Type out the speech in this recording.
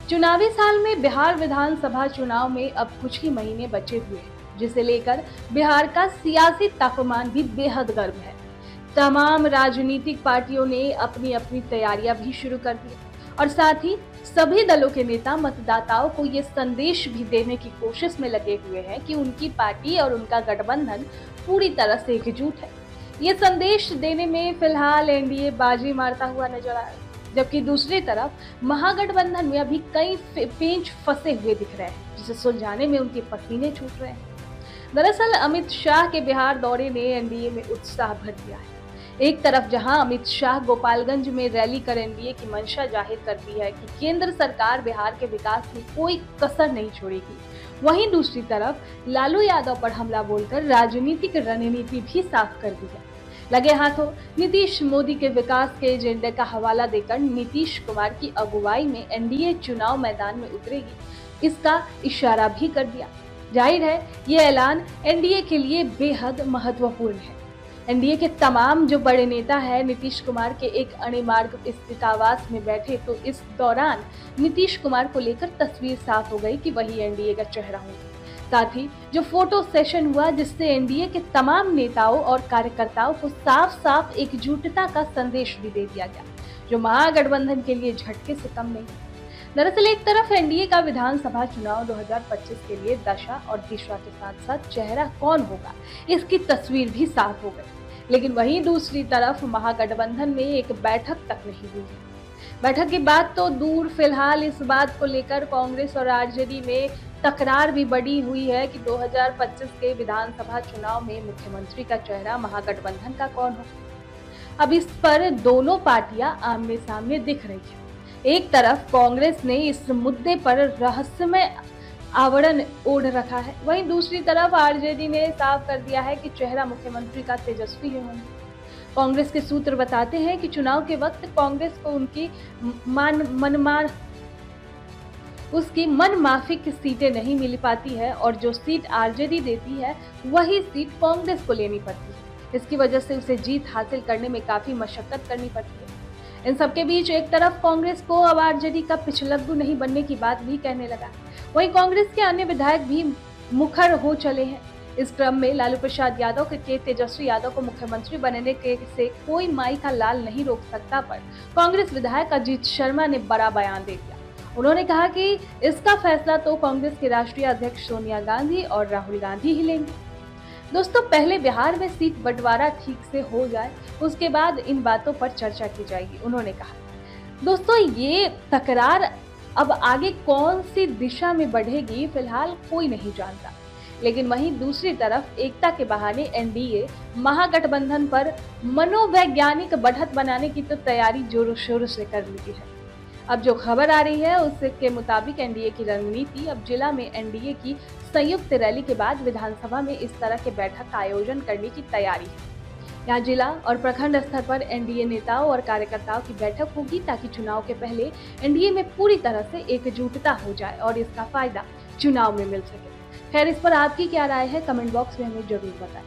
चुनावी साल में बिहार विधानसभा चुनाव में अब कुछ ही महीने बचे हुए हैं, जिसे लेकर बिहार का सियासी तापमान भी बेहद गर्म है। तमाम राजनीतिक पार्टियों ने अपनी अपनी तैयारियां भी शुरू कर दी और साथ ही सभी दलों के नेता मतदाताओं को ये संदेश भी देने की कोशिश में लगे हुए हैं कि उनकी पार्टी और उनका गठबंधन पूरी तरह से एकजुट है। ये संदेश देने में फिलहाल एनडीए बाजी मारता हुआ नजर आ रहा है, जबकि दूसरी तरफ महागठबंधन में अभी कई पेंच फंसे हुए दिख रहे हैं, जिसे सुलझाने में उनके पसीने छूट रहे हैं। दरअसल अमित शाह के बिहार दौरे ने एनडीए में उत्साह भर दिया है। एक तरफ जहां अमित शाह गोपालगंज में रैली कर एनडीए की मंशा जाहिर करती है कि केंद्र सरकार बिहार के विकास में कोई कसर नहीं छोड़ेगी, वहीं दूसरी तरफ लालू यादव पर हमला बोलकर राजनीतिक रणनीति भी साफ कर दी है। लगे हाथों नीतीश मोदी के विकास के एजेंडे का हवाला देकर नीतीश कुमार की अगुवाई में एनडीए चुनाव मैदान में उतरेगी, इसका इशारा भी कर दिया। जाहिर है ये ऐलान एनडीए के लिए बेहद महत्वपूर्ण है। एनडीए के तमाम जो बड़े नेता हैं नीतीश कुमार के एक अणिमार्ग स्थित आवास में बैठे, तो इस दौरान नीतीश कुमार को लेकर तस्वीर साफ हो गई कि वही एनडीए का चेहरा होगा। साथ ही जो फोटो सेशन हुआ, जिससे एनडीए के तमाम नेताओं और कार्यकर्ताओं को साफ साफ एकजुटता का संदेश भी दे दिया गया, जो महागठबंधन के लिए झटके से कम नहीं। दरअसल एक तरफ एनडीए का विधानसभा चुनाव 2025 के लिए दशा और दिशा के साथ साथ चेहरा कौन होगा, इसकी तस्वीर भी साफ हो गई, लेकिन वहीं दूसरी तरफ महागठबंधन में एक बैठक तक नहीं हुई है। बैठक की बात तो दूर, फिलहाल इस बात को लेकर कांग्रेस और आरजेडी में तकरार भी बढ़ी हुई है कि 2025 के विधानसभा चुनाव में मुख्यमंत्री का चेहरा महागठबंधन का कौन हो। अब इस पर दोनों पार्टियां आमने सामने दिख रही है। एक तरफ कांग्रेस ने इस मुद्दे पर रहस्यमय आवरण ओढ़ रखा है, वहीं दूसरी तरफ आरजेडी ने साफ कर दिया है कि चेहरा मुख्यमंत्री का तेजस्वी ही होंगे। कांग्रेस के सूत्र बताते हैं कि चुनाव के वक्त कांग्रेस को उसकी मनमाफिक सीटें नहीं मिल पाती है और जो सीट आरजेडी देती है वही सीट कांग्रेस को लेनी पड़ती है। इसकी वजह से उसे जीत हासिल करने में काफी मशक्कत करनी पड़ती है। इन सबके बीच एक तरफ कांग्रेस को अब आरजेडी का पिछलग्गू नहीं बनने की बात भी कहने लगा, वहीं कांग्रेस के अन्य विधायक भी मुखर हो चले हैं। इस क्रम में लालू प्रसाद यादव के तेजस्वी यादव को मुख्यमंत्री बनने से कोई माई का लाल नहीं रोक सकता पर कांग्रेस विधायक अजीत शर्मा ने बड़ा बयान दे दिया। उन्होंने कहा कि इसका फैसला तो कांग्रेस के राष्ट्रीय अध्यक्ष सोनिया गांधी और राहुल गांधी ही लेंगे। दोस्तों, पहले बिहार में सीट बंटवारा ठीक से हो जाए, उसके बाद इन बातों पर चर्चा की जाएगी, उन्होंने कहा। दोस्तों, ये तकरार अब आगे कौन सी दिशा में बढ़ेगी फिलहाल कोई नहीं जानता, लेकिन वहीं दूसरी तरफ एकता के बहाने एनडीए महागठबंधन पर मनोवैज्ञानिक बढ़त बनाने की तो तैयारी जोरों शोरों से कर ली है। अब जो खबर आ रही है उसके मुताबिक एनडीए की रणनीति अब जिला में एनडीए की संयुक्त रैली के बाद विधानसभा में इस तरह के बैठक का आयोजन करने की तैयारी है। यहाँ जिला और प्रखंड स्तर पर एनडीए नेताओं और कार्यकर्ताओं की बैठक होगी, ताकि चुनाव के पहले एनडीए में पूरी तरह से एकजुटता हो जाए और इसका फायदा चुनाव में मिल सके। खैर, इस पर आपकी क्या राय है, कमेंट बॉक्स में हमें जरूर बताएं।